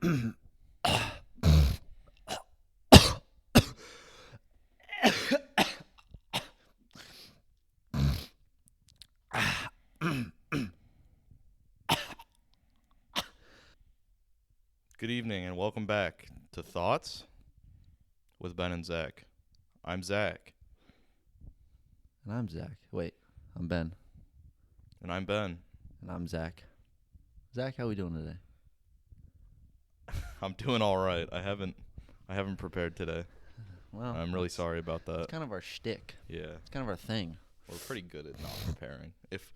Good evening and welcome back to Thoughts with Ben and Zack. I'm Zack. And I'm Zack. Wait, I'm Ben. And I'm Ben. And I'm Zack. Zack, how we doing today? I'm doing all right. I haven't prepared today. Well, I'm really sorry about that. It's kind of our shtick. Yeah, It's kind of our thing. we're pretty good at not preparing. If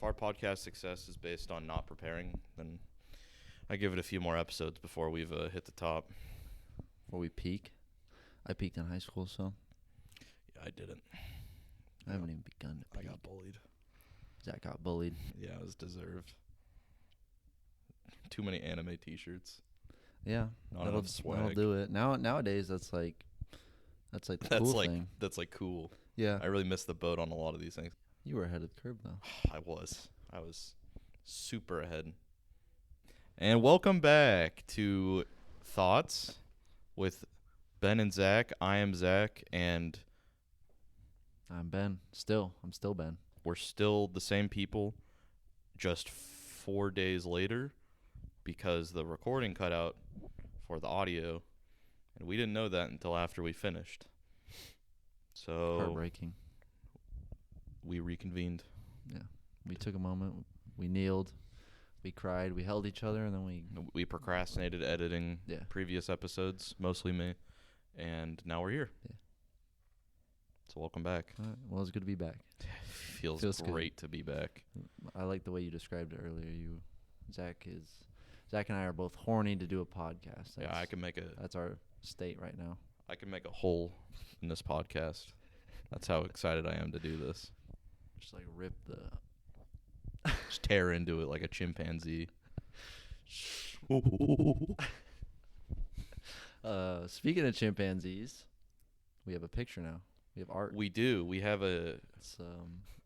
our podcast success is based on not preparing, then I give it a few more episodes before we've hit the top. Before we peak. I peaked in high school, so Yeah, I didn't. I haven't even begun to I peak. got bullied. Zack got bullied. Yeah, it was deserved. Too many anime T-shirts. Yeah, Not enough swag. that'll do it. Nowadays, that's like the cool thing. That's like cool. Yeah, I really missed the boat on a lot of these things. you were ahead of the curve though. I was super ahead. And welcome back to Thoughts with Ben and Zack. I am Zack, and I'm Ben. I'm still Ben. we're still the same people, just 4 days later, because the recording cut out for the audio, and we didn't know that until after we finished. So Heartbreaking. we reconvened. Yeah, we took a moment. We kneeled. We cried. We held each other, and then We procrastinated editing Yeah. previous episodes, mostly me, and now we're here. Yeah. So welcome back. All right, well, it's good to be back. Feels Feels good. great to be back. I like the way you described it earlier. Zack and I are both horny to do a podcast. Yeah, I can make That's our state right now. a hole in this podcast. That's how excited I am to do this. Just like rip the. Just tear into it like a chimpanzee. Speaking of chimpanzees, we have a picture now. We have art. We do. We have It's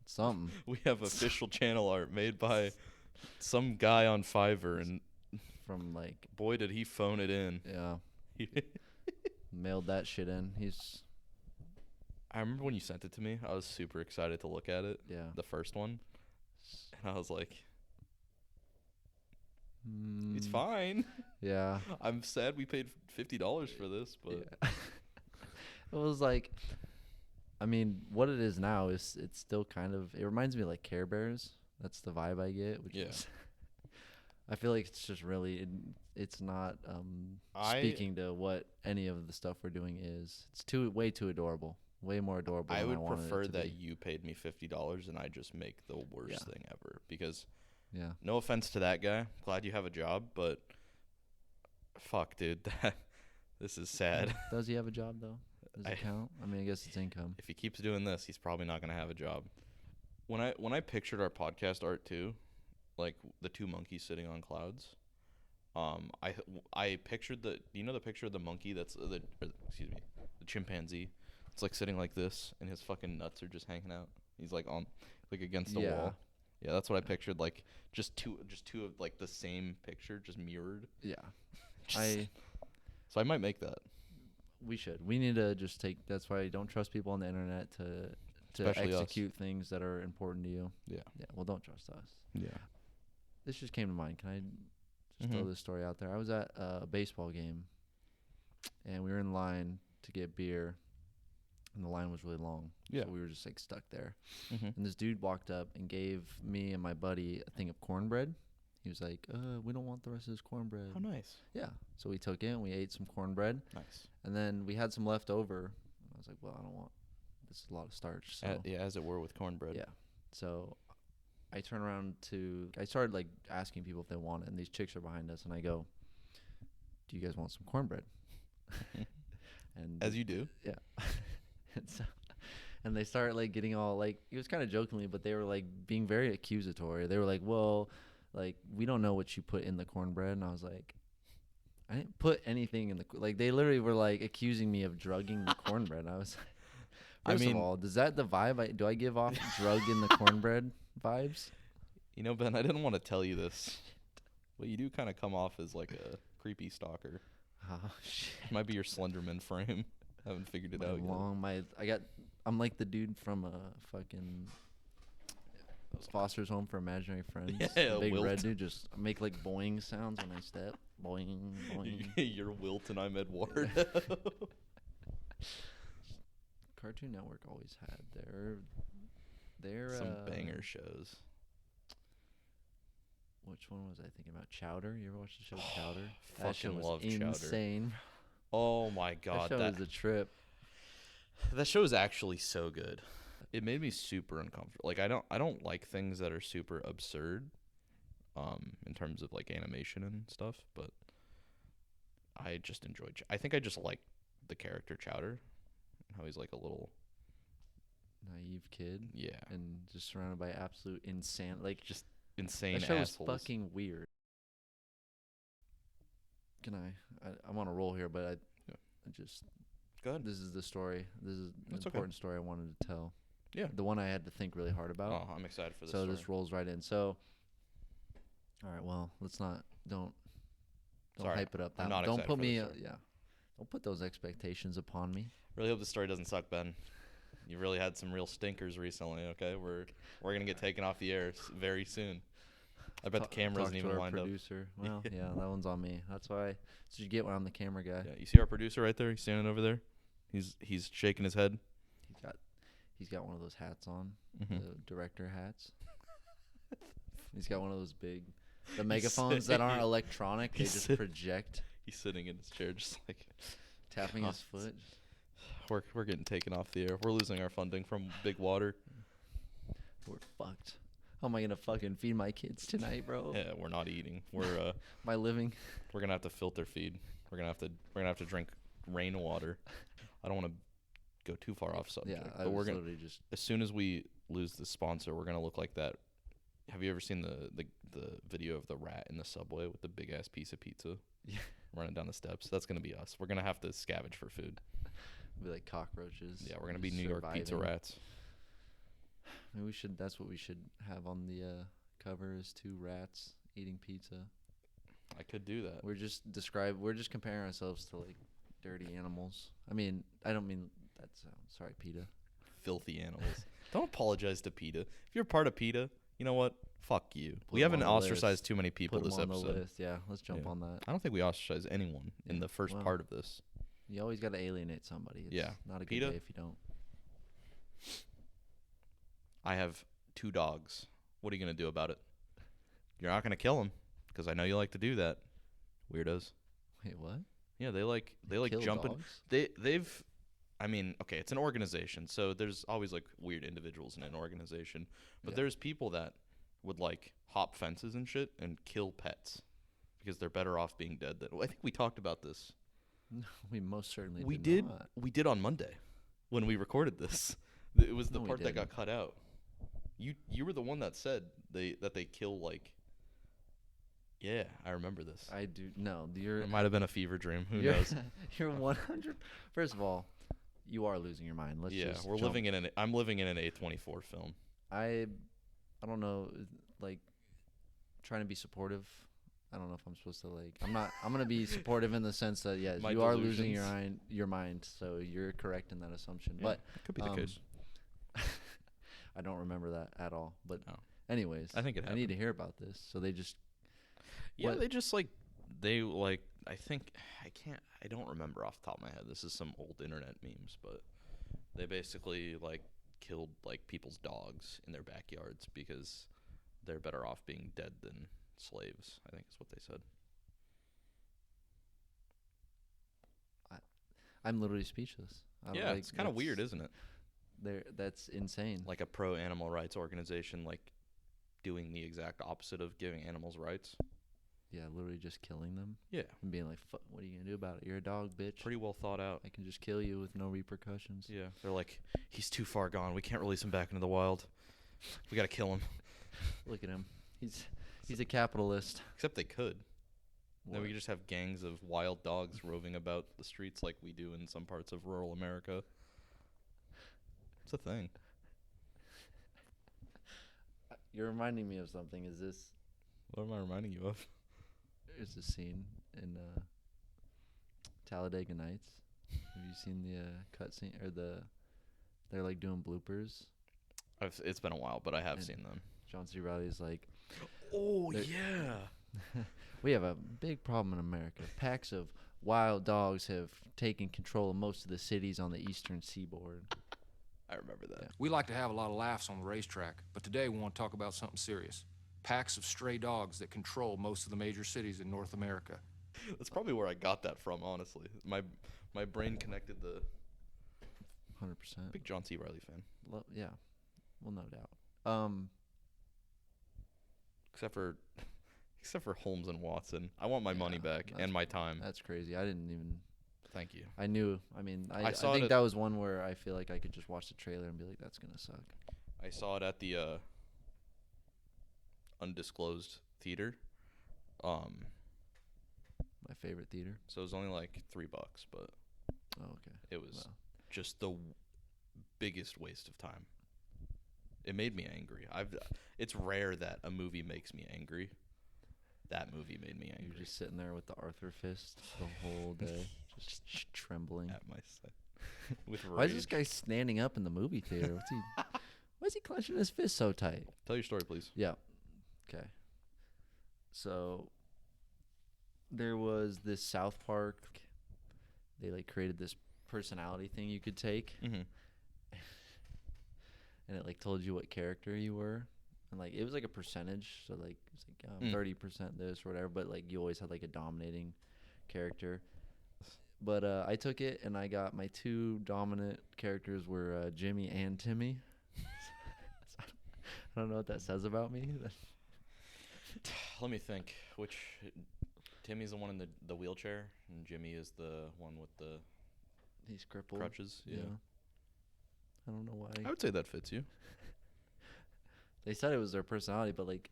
something. we have official channel art made by some guy on Fiverr, and From like boy did he phone it in. yeah, mailed that shit in. I remember when you sent it to me, I was super excited to look at it. Yeah. The first one. And I was like, it's fine. Yeah. I'm sad we paid $50 for this, but Yeah. It was like, I mean, what it is now is it's still kind of. It reminds me of like Care Bears. That's the vibe I get. Which Yeah. is, I feel like it's just really. It's not speaking to what any of the stuff we're doing is. It's way too adorable. Way more adorable. I than would wanted prefer it to that be. you paid me $50 and I just make the worst Yeah. thing ever. Because, Yeah. no offense to that guy, glad you have a job, but fuck, dude, this is sad. Does he have a job though? Does it count? I mean, I guess it's income. If he keeps doing this, he's probably not gonna have a job. When I pictured our podcast art too, like the two monkeys sitting on clouds, I pictured the picture of the monkey the chimpanzee. It's like sitting like this, and his fucking nuts are just hanging out. He's like against the wall. Yeah, that's what I pictured. Like just two of like the same picture, just mirrored. Yeah. So I might make that. We should. We need to just take. That's why I don't trust people on the internet to Especially execute things that are important to you. Yeah. Yeah. Well, don't trust us. Yeah. This just came to mind. Can I just throw this story out there? I was at a baseball game, and we were in line to get beer, and the line was really long. Yeah. So we were just like stuck there. Mm-hmm. And this dude walked up and gave me and my buddy a thing of cornbread. He was like, we don't want the rest of this cornbread. How nice. Yeah. So we took it and we ate some cornbread. Nice. And then we had some left over. I was like, well, I don't want this is a lot of starch. So As it were with cornbread. yeah. So I turn around I started like asking people if they want it, and these chicks are behind us, and I go, do you guys want some cornbread? And As you do. yeah. And they start like getting all like, it was kind of jokingly, but they were like being very accusatory. They were like, well, like, we don't know what you put in the cornbread. And I was like, I didn't put anything in like, they literally were like accusing me of drugging the cornbread. I was like, first of all, does that the vibe? Do I give off drug in the cornbread vibes? You know, Ben, I didn't want to tell you this, but you do kind of come off as like a creepy stalker. Oh shit. Might be your Slenderman frame. Haven't figured it My out yet. I'm like the dude from fucking Foster's Home for Imaginary Friends. Yeah, the big Wilt. red dude. Just make like boing sounds when I step. Boing, boing. You're Wilt and I'm Eduardo. Cartoon Network always had their Some banger shows. Which one was I thinking about? Chowder. You ever watch the show Chowder? That show Fucking was love Chowder. insane. Oh my god, that show was a trip. that show is actually so good. It made me super uncomfortable. Like I don't like things that are super absurd, in terms of like animation and stuff. But I just enjoyed. I think I just like the character Chowder, how he's like a little Naive kid. yeah, And just surrounded by absolute insane. Like just insane that show was assholes. fucking weird. Can I'm on a roll here, but I just Go ahead. this is the story. This is an That's okay. important story I wanted to tell. Yeah. The one I had to think really hard about. Oh, I'm excited for this. So story. this rolls right in. So, all right. Well, let's not don't Sorry, hype it up. I'm not don't excited put for me. this story. Yeah. Don't put those expectations upon me. Really hope the story doesn't suck, Ben. You really had some real stinkers recently. Okay, we're gonna get taken off the air very soon. I bet the camera isn't even lined up. Producer. Well, yeah, that one's on me. That's why. That's what you get when I'm the camera guy. Yeah, you see our producer right there? He's standing over there. He's shaking his head. He's got one of those hats on, Mm-hmm. the director hats. He's got one of those the megaphones that aren't electronic. They just project. He's sitting in his chair, just like tapping his foot. We're getting taken off the air. We're losing our funding from Big Water. We're fucked. How am I gonna fucking feed my kids tonight, bro? Yeah, we're not eating. We're my living. We're gonna have to filter feed. We're gonna have to drink rainwater. I don't want to go too far off subject. Yeah, but we're gonna literally just. As soon as we lose the sponsor, we're gonna look like that. Have you ever seen the video of the rat in the subway with the big ass piece of pizza? Yeah. Running down the steps. That's gonna be us. We're gonna have to scavenge for food. Be like cockroaches. Yeah, we're gonna be New York pizza rats. Maybe we should. That's what we should have on the cover: is 2 rats eating pizza. I could do that. We're just comparing ourselves to like dirty animals. I mean, I don't mean that sound. Sorry, PETA. Filthy animals. Don't apologize to PETA. If you're part of PETA, you know what? Fuck you. Put We them haven't on the ostracized list. too many people Put this them on the episode. list. Yeah, let's jump Yeah. on that. I don't think we ostracized anyone in the first well, part of this. You always got to alienate somebody. It's Yeah. not a good PETA? day if you don't. I have 2 dogs. What are you going to do about it? You're not going to kill them because I know you like to do that. Weirdos. Wait, what? Yeah, they like Kill jumping. dogs? They've I mean, okay, it's an organization, so there's always like weird individuals in an organization, but Yeah. there's people that would like hop fences and shit and kill pets because they're better off being dead than. I think we talked about this. No, we most certainly We did. did. Not. We did on Monday when we recorded this. It was the No, we part that got didn't. cut out. You were the one that said they kill like. Yeah, I remember this. I do. No, you're. It might have been a fever dream. Who you're, knows? You're 100. First of all, you are losing your mind. Let's Yeah, just we're jump. living in an. I'm living in an A24 film. I don't know, like trying to be supportive. I don't know if I'm supposed to like. I'm not. I'm gonna be supportive in the sense that yes, My you are losing delusions. your mind. So you're correct in that assumption. Yeah, But it could be the case. I don't remember that at all. But No. anyways, I think it I need to happened. hear about this. So they just. Yeah, what- they just like I think I don't remember off the top of my head. This is some old internet memes, but they basically like killed like people's dogs in their backyards because they're better off being dead than slaves, I think is what they said. I'm literally speechless. Yeah, it's kind of weird, isn't it? That's insane. Like a pro animal rights organization like doing the exact opposite of giving animals rights. Yeah, literally just killing them Yeah, and being like, "What are you gonna do about it? You're a dog, bitch. pretty well thought out. I can just kill you with no repercussions." Yeah, they're like, he's too far gone. We can't release him back into the wild. We got to kill him. Look at him. He's a capitalist. Except they could. Then What? we could just have gangs of wild dogs roving about the streets like we do in some parts of rural America. It's a thing. You're reminding me of something. Is this? What am I reminding you of? There's a scene in Talladega Nights. Have you seen the cutscene or they're like doing bloopers? It's been a while, but I have And seen them. John C. Reilly's like, Oh They're- yeah. we have a big problem in America. Packs of wild dogs have taken control of most of the cities on the eastern seaboard. I remember that. Yeah. We like to have a lot of laughs on the racetrack, but today we want to talk about something serious. Packs of stray dogs that control most of the major cities in North America. That's probably where I got that from. Honestly, my brain connected the 100%. big John C. Reilly fan. Yeah, well, no doubt. Except for Holmes and Watson. I want my money back that's- and my time. That's crazy. I didn't even. Thank you. I knew. I mean, I saw think it that was one where I feel like I could just watch the trailer and be like, "That's gonna suck." I saw it at the undisclosed theater. My favorite theater. So it was only like $3, but Oh, okay. it was Well, just the biggest waste of time. It made me angry. It's rare that a movie makes me angry. That movie made me angry. you're just sitting there with the Arthur fist the whole day, just trembling. At my side with rage. Why is this guy standing up in the movie theater? Why is he clenching his fist so tight? Tell your story, please. Yeah. Okay. So there was this South Park. They like created this personality thing you could take, Mm-hmm. and it like told you what character you were, and like it was like a percentage. So like it's like 30% this or whatever, but like you always had like a dominating character. But I took it and I got my two dominant characters were Jimmy and Timmy. I don't know what that says about me. Let me think. Which Timmy's the one in the wheelchair, and Jimmy is the one with the He's crippled. crutches. Yeah. I don't know why. I would say that fits you. They said it was their personality, but like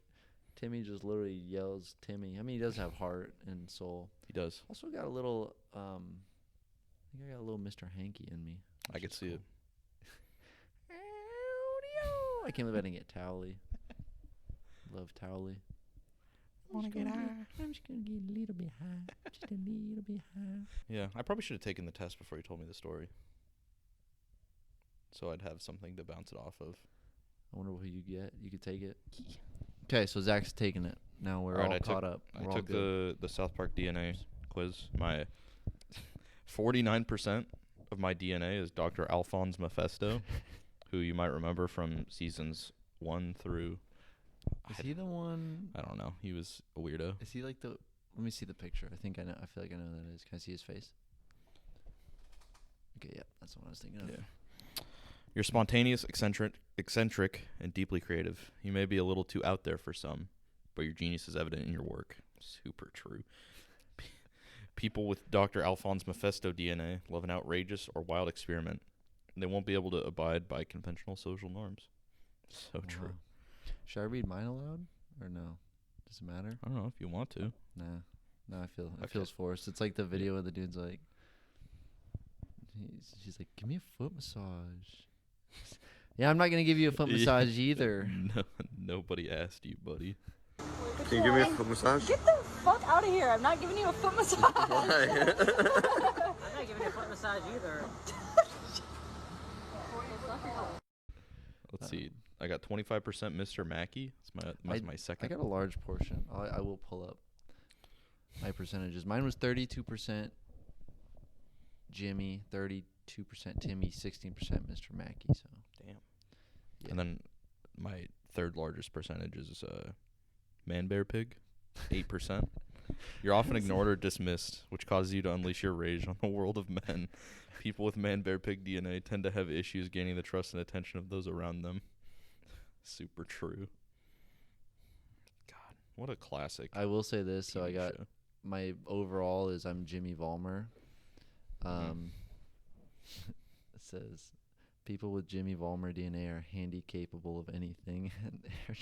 Timmy just literally yells Timmy. I mean, he does have heart and soul. He does. Also got a little I think I got a little Mr. Hanky in me. I could see it. I can't believe I didn't get Towley. Love Towley. Wanna get high? I'm just gonna get a little bit high. Just a little bit high. Yeah, I probably should have taken the test before you told me the story. So I'd have something to bounce it off of. I wonder what you get. You could take it. Okay, so Zach's taking it. Now we're Alright, all I caught took- up. I We're all took good. the South Park DNA quiz. My 49% of my DNA is Dr. Alphonse Mephisto, who you might remember from seasons 1 through. Is he the one? I don't know. He was a weirdo. Is he like the? Let me see the picture. I think I know. I feel like I know who that is. Can I see his face? Okay, yeah, that's what I was thinking of. Yeah. You're spontaneous, eccentric, and deeply creative. You may be a little too out there for some, but your genius is evident in your work. Super true. People with Dr. Alphonse Mephisto DNA love an outrageous or wild experiment. They won't be able to abide by conventional social norms. So true. Wow. Should I read mine aloud or no? Does it matter? I don't know if you want to. Nah. No, I feel it Okay. feels forced. It's like the video where the dude's like, she's like, give me a foot massage. Yeah, I'm not gonna give you a foot massage either. No, nobody asked you, buddy. Can you give me a foot massage? Get the fuck out of here. I'm not giving you a foot massage. Why? I'm not giving you a foot massage either. Let's see. I got 25% Mr. Mackey. That's my I second. got a large portion. I will pull up my percentages. Mine was 32% Jimmy, 32% Timmy, 16% Mr. Mackey. So Damn. Yeah. And then my third largest percentage is man bear pig, 8%. You're often ignored or dismissed, which causes you to unleash your rage on the world of men. People with man bear pig DNA tend to have issues gaining the trust and attention of those around them. Super true. God, what a classic. I will say this. So I TV got show. my overall is I'm Jimmy Vollmer. It says people with Jimmy Vollmer DNA are handy capable of anything and they're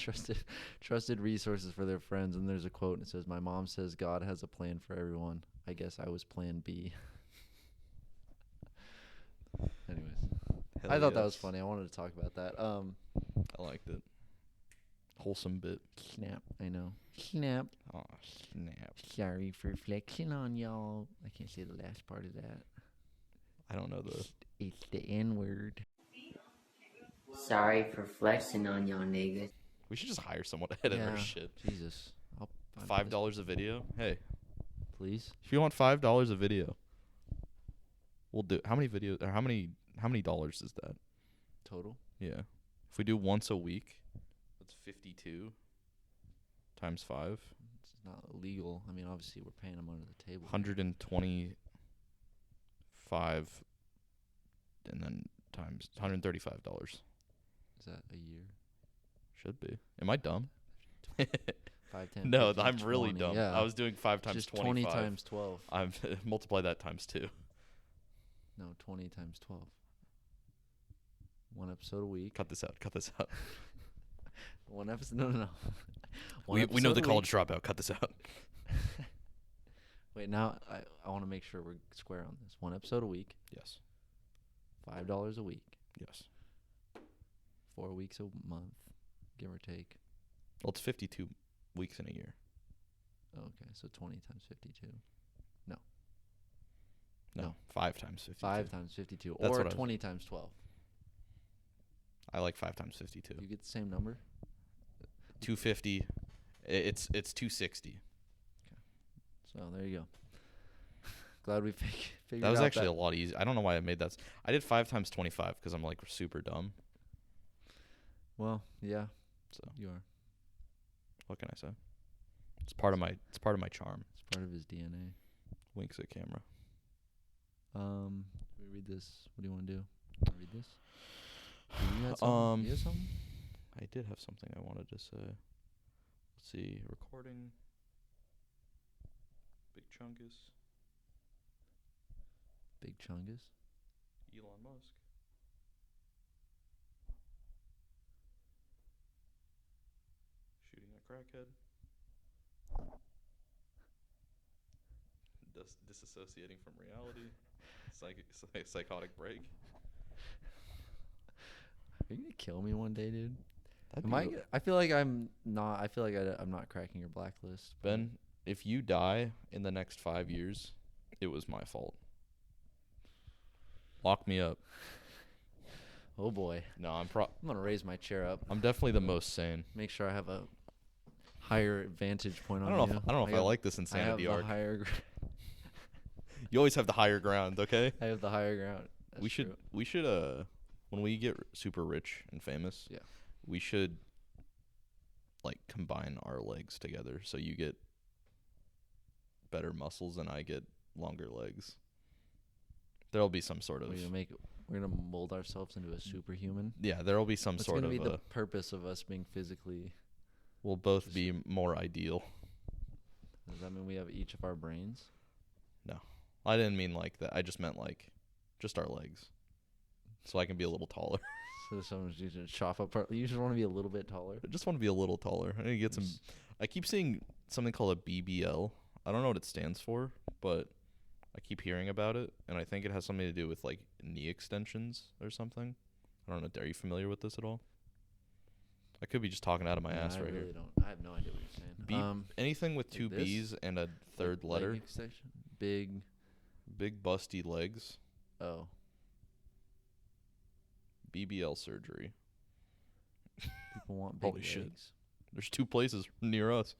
trusted resources for their friends. And there's a quote and it says, "My mom says God has a plan for everyone. I guess I was plan B." Anyways, Hell I thought that was yes. funny. I wanted to talk about that. I liked it. wholesome bit. Snap. I know. Snap. Oh, snap. Sorry for flexing on y'all. I can't say the last part of that. I don't know the... It's the N-word. Sorry for flexing on y'all niggas. We should just hire someone to edit our shit. Jesus. $5 a video? Hey. Please? If you want $5 a video, we'll do... How many videos... Or how many dollars is that? Total? Yeah. If we do once a week, that's 52 times 5. It's not illegal. I mean, obviously, we're paying them under the table. 125 and then times $135. Is that a year? Should be. Am I dumb? 5, 10, No, 15, I'm really 20. dumb. Yeah. I was doing 5 times Just 25. 20 times 12. I'm multiply that times 2. No, 20 times 12. One episode a week. Cut this out. Cut this out. One episode. No. We know the college dropout. Cut this out. Wait, now I want to make sure we're square on this. One episode a week. Yes. $5 a week. Yes. 4 weeks a month, give or take. Well, it's 52 weeks in a year. Okay, so 20 times 52. No. 5 times 52. 5 times 52. That's Or what I was- 20 times 12. I like 5 times 52. You get the same number? 250. It's 260. So there you go. Glad we figured That was out actually a lot easier. I don't know why I made that. I did 5 times 25 because I'm like super dumb. Well, yeah. So You are. what can I say? It's part of my charm. It's part of his DNA. Winks at camera. We read this. What do you want to do? Read this? You had something? You had something? I did have something I wanted to say. Let's see. Recording. Big Chungus. Big Chungus? Elon Musk. Shooting a crackhead. Disassociating from reality. Psychotic break. Are you gonna kill me one day, dude? That'd Am be I feel like I'm not. I feel like I'm not cracking your blacklist. Ben, if you die in the next 5 years, it was my fault. Lock me up. Oh boy, No, I'm gonna raise my chair up. I'm definitely the most sane. Make sure I have a higher vantage point on I don't you. know if I like this insanity I have arc. the higher. You always have the higher ground, okay? I have the higher ground. That's we true. should when we get super rich and famous, Yeah. we should like combine our legs together so you get better muscles and I get longer legs. There'll be some sort of We're gonna mold ourselves into a superhuman. yeah, there'll be some What's sort gonna of be the purpose of us being physically? we'll both be more ideal. Does that mean we have each of our brains? No. I didn't mean like that. I just meant like just our legs. So I can be a little taller. So someone's using chop up. You just want to be a little bit taller. I just want to be a little taller. I need to get some. I keep seeing something called a BBL. I don't know what it stands for, but I keep hearing about it, and I think it has something to do with like knee extensions or something. I don't know. Are you familiar with this at all? I could be just talking out of my ass I right really here. don't. I have no idea what you're saying. Anything with like 2 this? B's and a third Leg letter. extension? Big. Big busty legs. Oh. BBL surgery. People want big Holy legs. shit. There's 2 places near us.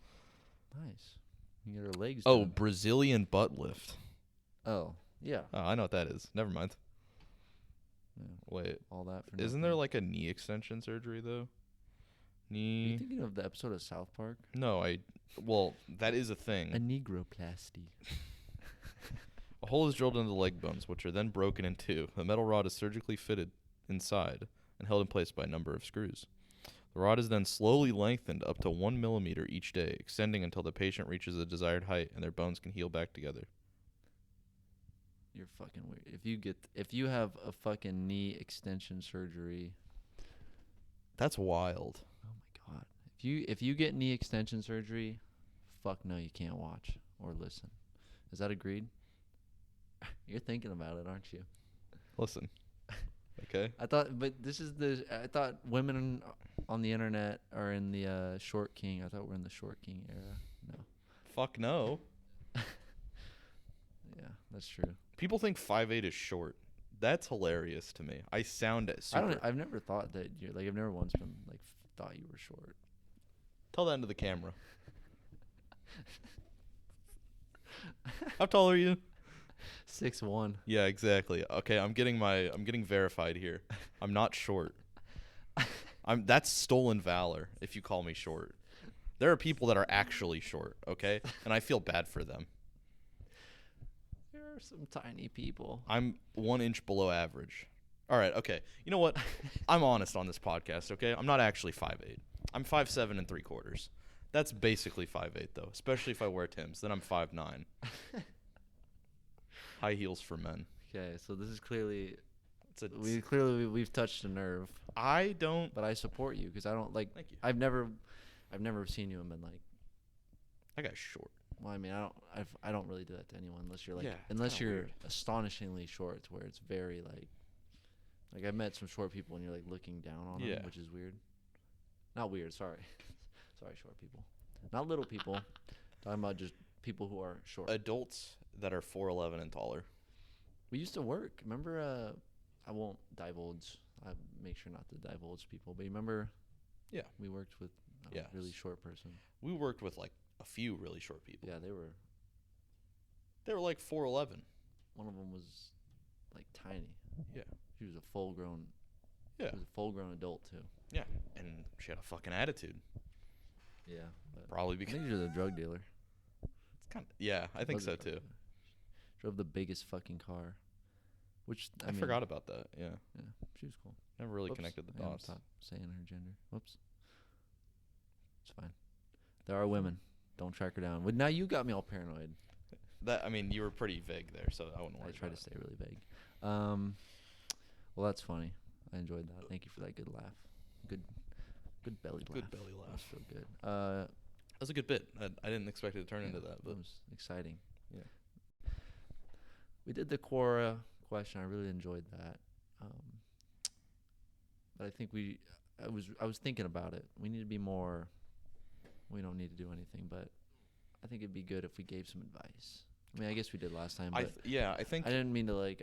Nice. You get our legs. Oh, done. Brazilian butt lift. Oh. Yeah. Oh, I know what that is. Never mind. Yeah. Wait, All that for isn't there like a knee extension surgery though? Are Knee? you thinking of the episode of South Park? No, well, that is a thing. A negroplasty. A hole is drilled into the leg bones, which are then broken in 2. The metal rod is surgically fitted inside and held in place by a number of screws. The rod is then slowly lengthened up to 1 millimeter each day, extending until the patient reaches the desired height and their bones can heal back together. You're fucking weird. If you have a fucking knee extension surgery, That's wild. oh my god. If you get knee extension surgery, fuck no, you can't watch or listen. Is that agreed? You're thinking about it, aren't you? Listen. Okay. I thought women on the internet are in the short king. I thought we're in the short king era. No. Fuck no. Yeah, that's true. People think 5'8" is short. That's hilarious to me. I sound super. I've never thought that you're like. I've never once been like thought you were short. Tell that into the camera. How tall are you? 6'1". Yeah, exactly. Okay, I'm getting verified here. I'm not short. That's stolen valor if you call me short. There are people that are actually short, okay? And I feel bad for them. There are some tiny people. I'm 1 inch below average. All right, okay. You know what? I'm honest on this podcast, okay? I'm not actually 5'8". I'm 5'7" and 3/4. That's basically 5'8", though, especially if I wear Timbs. Then I'm 5'9". High heels for men. Okay, so this is clearly It's we've touched a nerve. I don't. But I support you because I don't like. Thank you. I've never seen you and been like. That guy's short. Well, I mean, I don't really do that to anyone unless you're like Yeah, unless you're weird. Astonishingly short, to where it's very like I've met some short people and you're like looking down on them, which is weird. Not weird, sorry. Sorry, short people. Not little people. Talking about just people who are short. Adults that are 4'11" and taller. We used to work. Remember? I won't divulge. I make sure not to divulge people. But you remember? Yeah. We worked with a really short person. We worked with like a few really short people. Yeah, they were like 4'11". One of them was like tiny. Yeah. She was a full grown. Yeah. She was a full grown adult too. Yeah, and she had a fucking attitude. Yeah. But Probably I because think she was a drug dealer. it's kind of. Yeah, I think Was a so drug too. dealer. Drove the biggest fucking car. Which I mean, forgot about that. Yeah, Yeah, she was cool. never really Whoops, connected the I gotta dots. Stop saying her gender. Whoops. It's fine. There are women. Don't track her down. But now you got me all paranoid. You were pretty vague there, so I wouldn't worry. I tried to about stay really vague. Well, that's funny. I enjoyed that. Thank you for that good laugh. Good belly laugh. Good belly That was laugh. so good. That was a good bit. I didn't expect it to turn into that, but it was exciting. Yeah. We did the Quora question. I really enjoyed that. But I think I was thinking about it. We need to be more. We don't need to do anything, but I think it'd be good if we gave some advice. I mean, I guess we did last time, but I think I didn't mean to I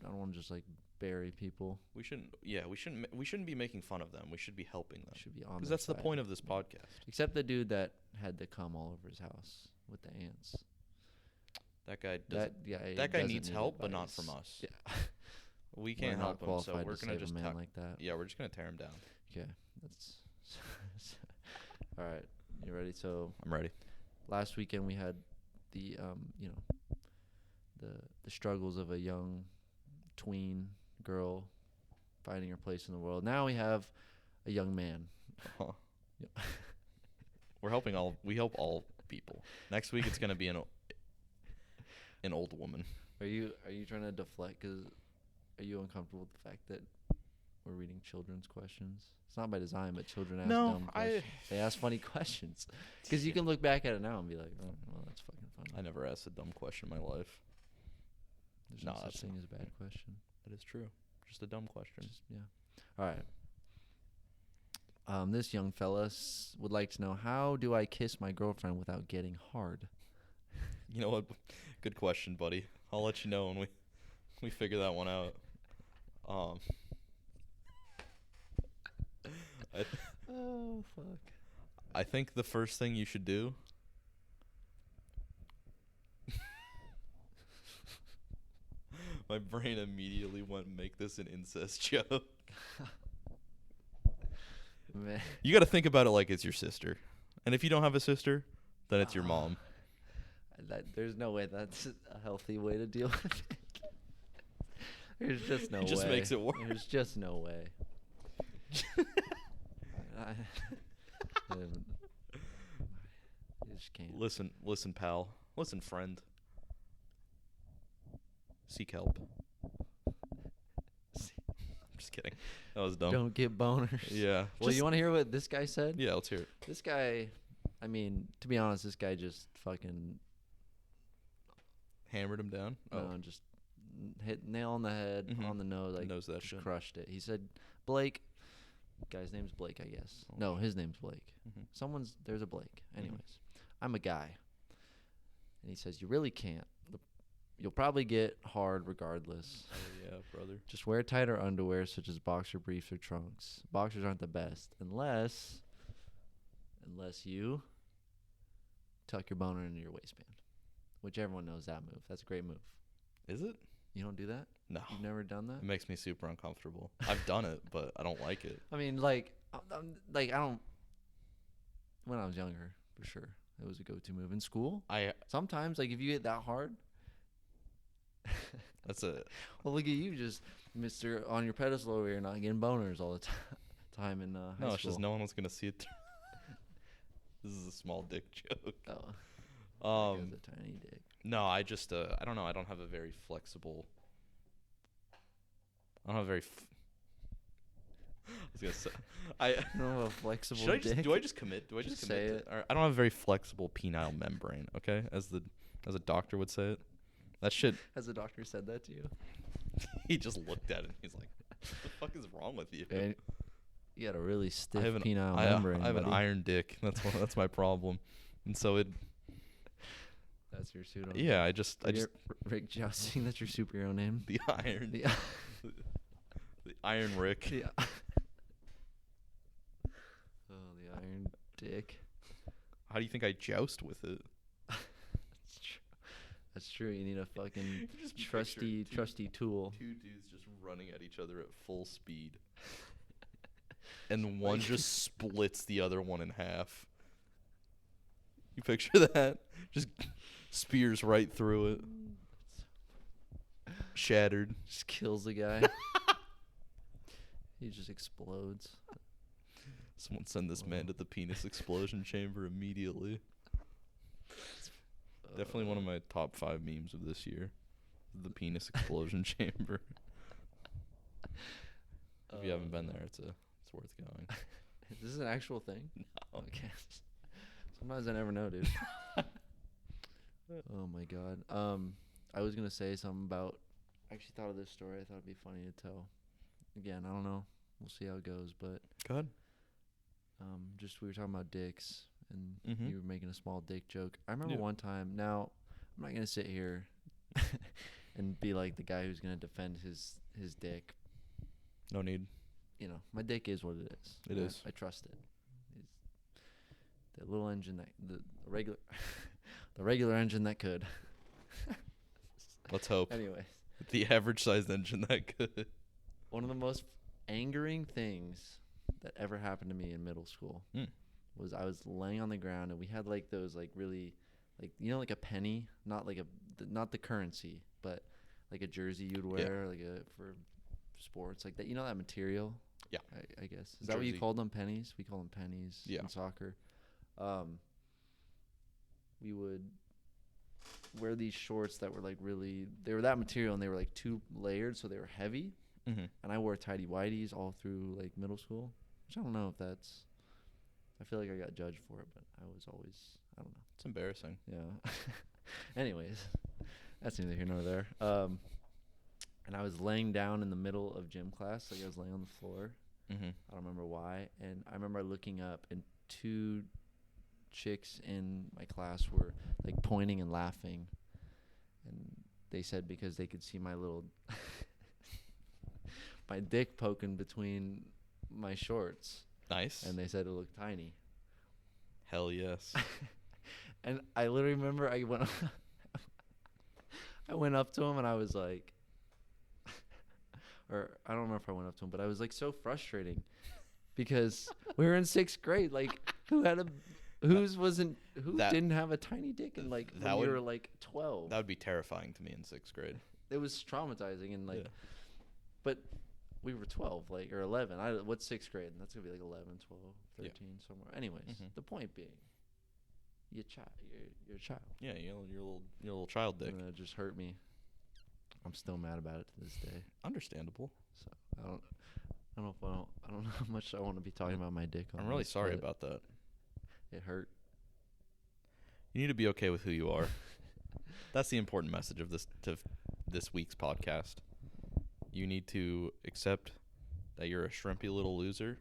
don't want to just bury people. we shouldn't. Yeah, we shouldn't be making fun of them. We should be helping them. Should be on Because their that's the side. point of this podcast. Except the dude that had to come all over his house with the ants. That guy does. That guy needs needs help, but not from us. Yeah. We We're can't not help him, so qualified we're to gonna save a just man like that. Yeah, we're just gonna tear him down. Okay, that's all right. You ready? So I'm ready. last weekend we had the the struggles of a young tween girl finding her place in the world. Now we have a young man. Huh. Yeah. We help all people. Next week it's gonna be an old woman. Are you trying to deflect? 'Cause are you uncomfortable with the fact that we're reading children's questions? It's not by design, but children ask dumb questions. They ask funny questions. Because you can look back at it now and be like, oh, well, that's fucking funny. I never asked a dumb question in my life. There's No, no such that's thing as a bad question. That is true. Just a dumb question. Just, yeah. All right. This young fella would like to know, how do I kiss my girlfriend without getting hard? You know what? Good question, buddy. I'll let you know when we figure that one out. Oh, fuck. I think the first thing you should do. My brain immediately went, make this an incest joke. Man. You got to think about it like it's your sister. And if you don't have a sister, then it's your mom. There's no way that's a healthy way to deal with it. There's just no way. It just makes it worse. There's just no way. I just can't. Listen, pal. Listen, friend. Seek help. I'm just kidding. That was dumb. Don't get boners. Yeah. Well, you want to hear what this guy said? Yeah, let's hear it. This guy, I mean, to be honest, this guy just fucking Hammered him down? just hit nail on the head, Mhm. on the nose, Knows that just shit. crushed it. He said, Blake, Guy's name's Blake, I guess. Oh, No, his name's Blake. Mhm. There's a Blake. Anyways, I'm a guy. And he says, you really can't. You'll probably get hard regardless. Oh, yeah, brother. Just wear tighter underwear such as boxer briefs or trunks. Boxers aren't the best unless you tuck your boner into your waistband, which everyone knows that move. That's a great move. Is it? You don't do that? No. You've never done that? It makes me super uncomfortable. I've done it, but I don't like it. I mean, like I don't. When I was younger, for sure, it was a go-to move in school. Sometimes, like if you get that hard, That's it. well, look at you, just Mister on your pedestal over here, not getting boners all the time in high No, school. it's just no one was gonna see it. This is a small dick joke. Oh, that guy's a tiny dick. No, I just I don't know. I don't have a very flexible. I don't have a very. I was gonna say, I don't have a flexible should I just, dick. do I just commit? Do I just Just commit? say to- it. or I don't have a very flexible penile membrane. Okay, as a doctor would say it. That shit. Has the doctor said that to you? He just looked at it and he's like, "What the fuck is wrong with you?" And you got a really stiff I have an, penile I, membrane. I have an buddy. iron dick. That's my problem. And so it. That's your pseudo. Yeah, I just Rick Jousting. That's your superhero name. the iron. The, The Iron Rick. the iron dick. How do you think I joust with it? That's true. That's true. You need a fucking Just trusty tool. Two dudes just running at each other at full speed. And one just splits the other one in half. You picture that? Just spears right through it. Shattered. Just kills the guy. He just explodes. Someone send this man to the penis explosion chamber immediately. Definitely one of my top 5 memes of this year. The penis explosion chamber. If you haven't been there, it's worth going. Is this an actual thing? No. Okay. Sometimes I never know, dude. Oh my god. I was gonna say something about. I actually thought of this story. I thought it'd be funny to tell. Again, I don't know. We'll see how it goes, but Go ahead. just we were talking about dicks, and Mhm. you were making a small dick joke. I remember Yeah. one time. Now, I'm not gonna sit here and be like the guy who's gonna defend his dick. No need. You know, my dick is what it is. It is. I trust it. It's the little engine that the regular, the regular engine that could. Let's hope. Anyways, The average sized engine that could. one of the most angering things that ever happened to me in middle school was I was laying on the ground, and we had like those like really like like a penny, not like not the currency, but like a jersey you'd wear like for sports like that. You know that material? Yeah. I guess. Is that what you Jersey. called them? Pennies? We call them pennies in soccer. We would wear these shorts that were like they were that material, and they were like 2 layered, so they were heavy. Mm-hmm. And I wore tighty whities all through like middle school, which I don't know if that's. I feel like I got judged for it, but I was always, I don't know. It's embarrassing. Yeah. Anyways, that's neither here nor there. And I was laying down in the middle of gym class, like I was laying on the floor. Mm-hmm. I don't remember why. And I remember looking up, and 2 chicks in my class were like pointing and laughing. And they said because they could see my little, my dick poking between my shorts. Nice. And they said it looked tiny. Hell yes. And I literally remember I went up to him, and I was like, or I don't remember if I went up to him, but I was like so frustrating because we were in 6th grade. Like, who didn't have a tiny dick, and like when we were like 12. That would be terrifying to me in 6th grade. It was traumatizing, and like, but we were 12, like, or 11. What's 6th grade? That's gonna be like 11, 12, 13, somewhere. Anyways, the point being, you're a child. Yeah, your little child dick. And it just hurt me. I'm still mad about it to this day. Understandable. So I don't know how much I want to be talking about my dick. I'm really sorry about that. It hurt. You need to be okay with who you are. That's the important message of this week's podcast. You need to accept that you're a shrimpy little loser,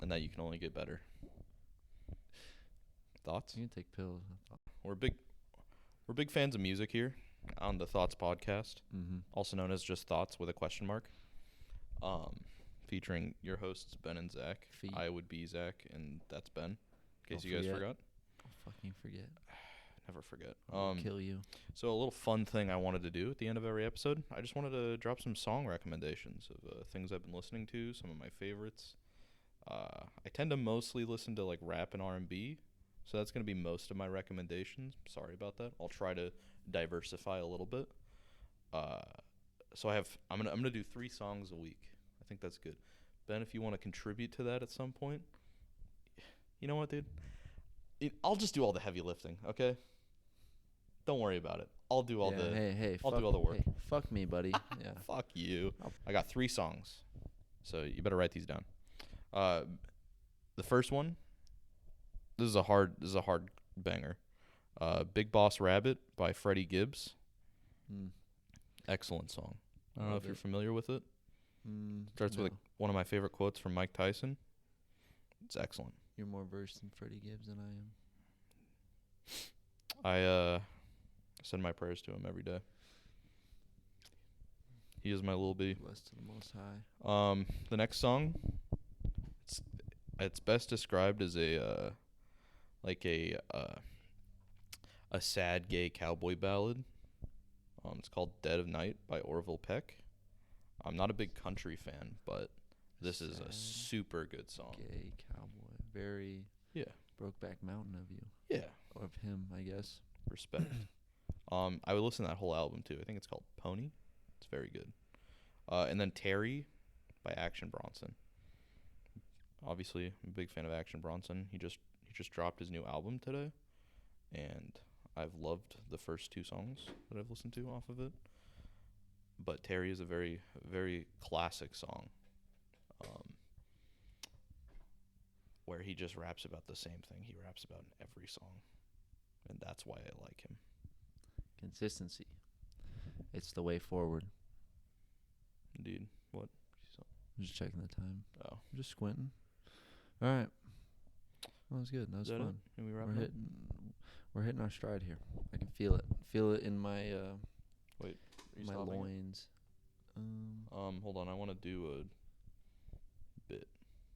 and that you can only get better. Thoughts? You can take pills. We're big fans of music here on the Thoughts podcast, also known as just Thoughts with a question mark. Featuring your hosts Ben and Zach. I would be Zach, and that's Ben. In case you guys forgot. I'll fucking forget. Never forget. I'll kill you. So a little fun thing I wanted to do at the end of every episode. I just wanted to drop some song recommendations of things I've been listening to, some of my favorites. I tend to mostly listen to like rap and R&B, so that's gonna be most of my recommendations. Sorry about that. I'll try to diversify a little bit. So I'm gonna do 3 songs a week. I think that's good. Ben, if you want to contribute to that at some point, you know what, dude? I'll just do all the heavy lifting, okay? Don't worry about it. I'll do all I'll do all the work. Hey, fuck me, buddy. Yeah. Fuck you. I got 3 songs, so you better write these down. The first one, this is a hard banger. Big Boss Rabbit by Freddie Gibbs. Excellent song. I don't know if you're familiar with it. Starts with one of my favorite quotes from Mike Tyson. It's excellent. You're more versed in Freddie Gibbs than I am. I send my prayers to him every day. He is my little B. Blessed to the Most High. The next song, it's best described as a sad gay cowboy ballad. It's called Dead of Night by Orville Peck. I'm not a big country fan, but this is a super good song. Gay cowboy. Very Brokeback Mountain of you. Yeah. Or of him, I guess. Respect. I would listen to that whole album too. I think it's called Pony. It's very good. And then Terry by Action Bronson. Obviously, I'm a big fan of Action Bronson. He just dropped his new album today, and I've loved the first 2 songs that I've listened to off of it. But Terry is a very, very classic song, where he just raps about the same thing he raps about in every song, and that's why I like him. Consistency. It's the way forward. Indeed. What? I'm just checking the time. Oh. I'm just squinting. All right. That was good. That was fun. Can we wrap up? We're hitting our stride here. I can feel it. Feel it in my Wait. my loins. Hold on. I want to do a bit.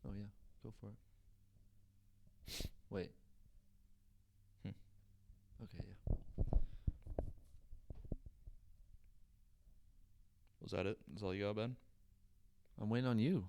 Oh yeah. Go for it. Wait. Okay, yeah. Was that it? Is all you got, Ben? I'm waiting on you.